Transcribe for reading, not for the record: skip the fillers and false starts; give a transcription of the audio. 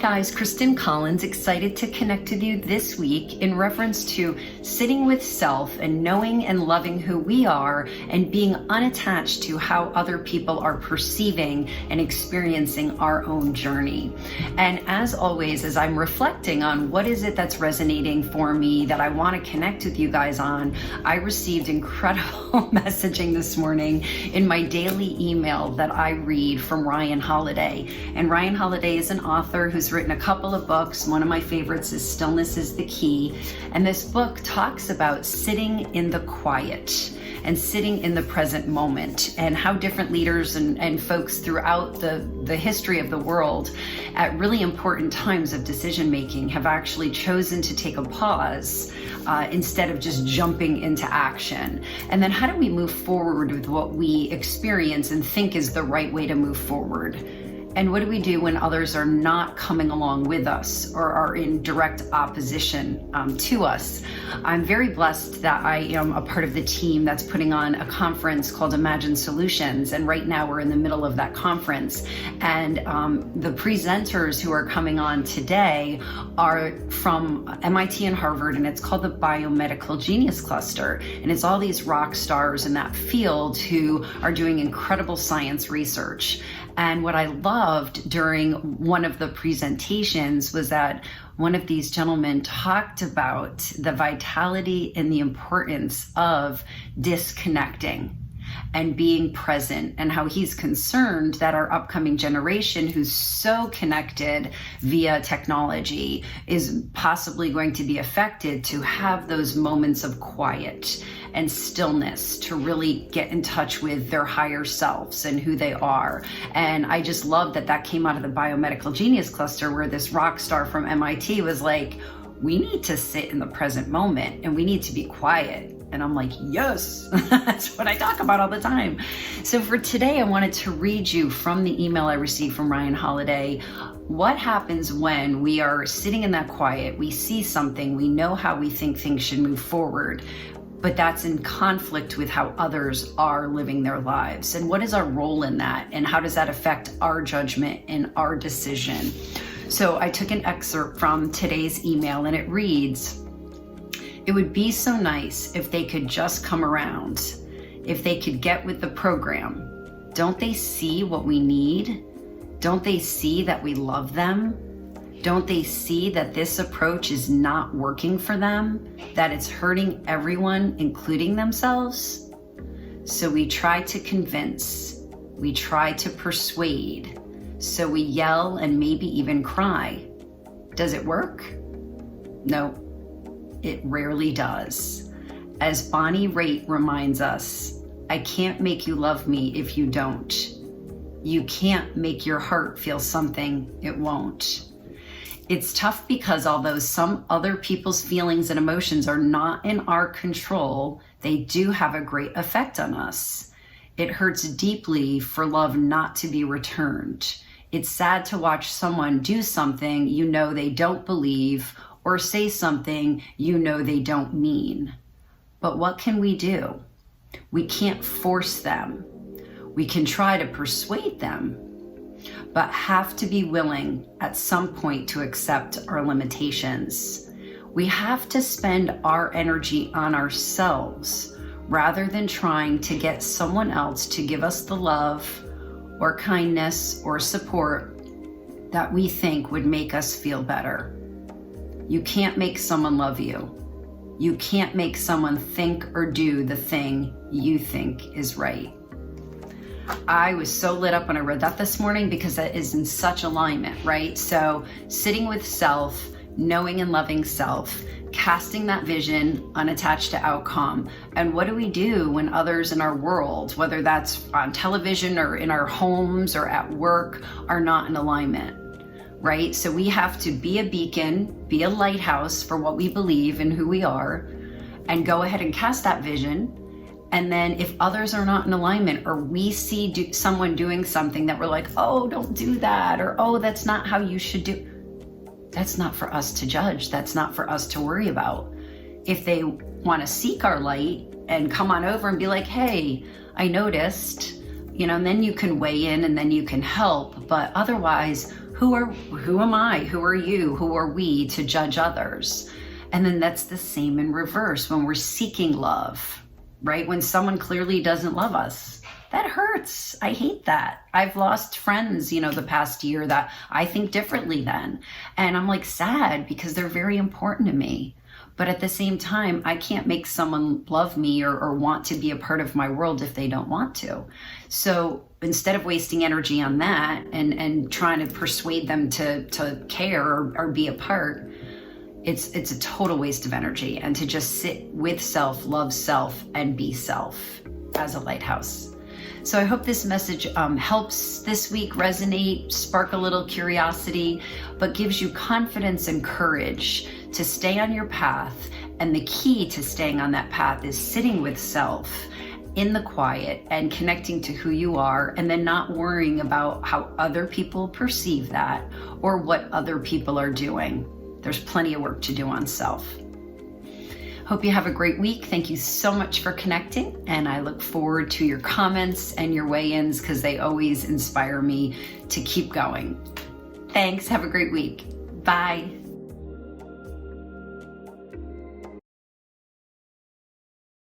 guys, Kristen Collins, excited to connect with you this week in reference to sitting with self and knowing and loving who we are and being unattached to how other people are perceiving and experiencing our own journey. And as always, as I'm reflecting on what is it that's resonating for me that I want to connect with you guys on, I received incredible messaging this morning in my daily email that I read from Ryan Holiday. And Ryan Holiday is an author who's written a couple of books. One of my favorites is Stillness Is The Key. And this book talks about sitting in the quiet and sitting in the present moment, and how different leaders and folks throughout the history of the world at really important times of decision making have actually chosen to take a pause instead of just jumping into action. And then how do we move forward with what we experience and think is the right way to move forward? And what do we do when others are not coming along with us or are in direct opposition to us? I'm very blessed that I am a part of the team that's putting on a conference called Imagine Solutions. And right now we're in the middle of that conference. And the presenters who are coming on today are from MIT and Harvard, and it's called the Biomedical Genius Cluster. And it's all these rock stars in that field who are doing incredible science research. And what I loved during one of the presentations was that one of these gentlemen talked about the vitality and the importance of disconnecting and being present, and how he's concerned that our upcoming generation, who's so connected via technology, is possibly going to be affected to have those moments of quiet and stillness to really get in touch with their higher selves and who they are. And I just love that that came out of the Biomedical Genius Cluster, where this rock star from MIT was like, we need to sit in the present moment and we need to be quiet. And I'm like, yes, that's what I talk about all the time. So for today, I wanted to read you from the email I received from Ryan Holiday. What happens when we are sitting in that quiet, we see something, we know how we think things should move forward, but that's in conflict with how others are living their lives. And what is our role in that? And how does that affect our judgment and our decision? So I took an excerpt from today's email, and it reads, "It would be so nice if they could just come around, if they could get with the program. Don't they see what we need? Don't they see that we love them? Don't they see that this approach is not working for them, that it's hurting everyone, including themselves? So we try to convince, we try to persuade, so we yell and maybe even cry. Does it work? No. It rarely does. As Bonnie Raitt reminds us, I can't make you love me if you don't. You can't make your heart feel something it won't. It's tough because although some other people's feelings and emotions are not in our control, they do have a great effect on us. It hurts deeply for love not to be returned. It's sad to watch someone do something you know they don't believe, or say something you know they don't mean. But what can we do? We can't force them. We can try to persuade them, but have to be willing at some point to accept our limitations. We have to spend our energy on ourselves rather than trying to get someone else to give us the love or kindness or support that we think would make us feel better. You can't make someone love you. You can't make someone think or do the thing you think is right." I was so lit up when I read that this morning because that is in such alignment, right? So sitting with self, knowing and loving self, casting that vision unattached to outcome. And what do we do when others in our world, whether that's on television or in our homes or at work, are not in alignment? Right? So we have to be a beacon, be a lighthouse for what we believe and who we are, and go ahead and cast that vision. And then if others are not in alignment, or we see someone doing something that we're like, oh, don't do that, or oh, that's not how you should do, that's not for us to judge. That's not for us to worry about. If they want to seek our light and come on over and be like, hey, I noticed, and then you can weigh in and then you can help. But otherwise, who am I? Who are you? Who are we to judge others? And then that's the same in reverse when we're seeking love, right? When someone clearly doesn't love us, that hurts. I hate that. I've lost friends, the past year that I think differently than. And I'm like sad because they're very important to me. But at the same time, I can't make someone love me or want to be a part of my world if they don't want to. So instead of wasting energy on that and trying to persuade them to care or be a part, it's a total waste of energy. And to just sit with self, love self, and be self as a lighthouse. So I hope this message helps this week resonate, spark a little curiosity, but gives you confidence and courage to stay on your path. And the key to staying on that path is sitting with self in the quiet and connecting to who you are, and then not worrying about how other people perceive that or what other people are doing. There's plenty of work to do on self. Hope you have a great week. Thank you so much for connecting, and I look forward to your comments and your weigh-ins because they always inspire me to keep going. Thanks. Have a great week. Bye.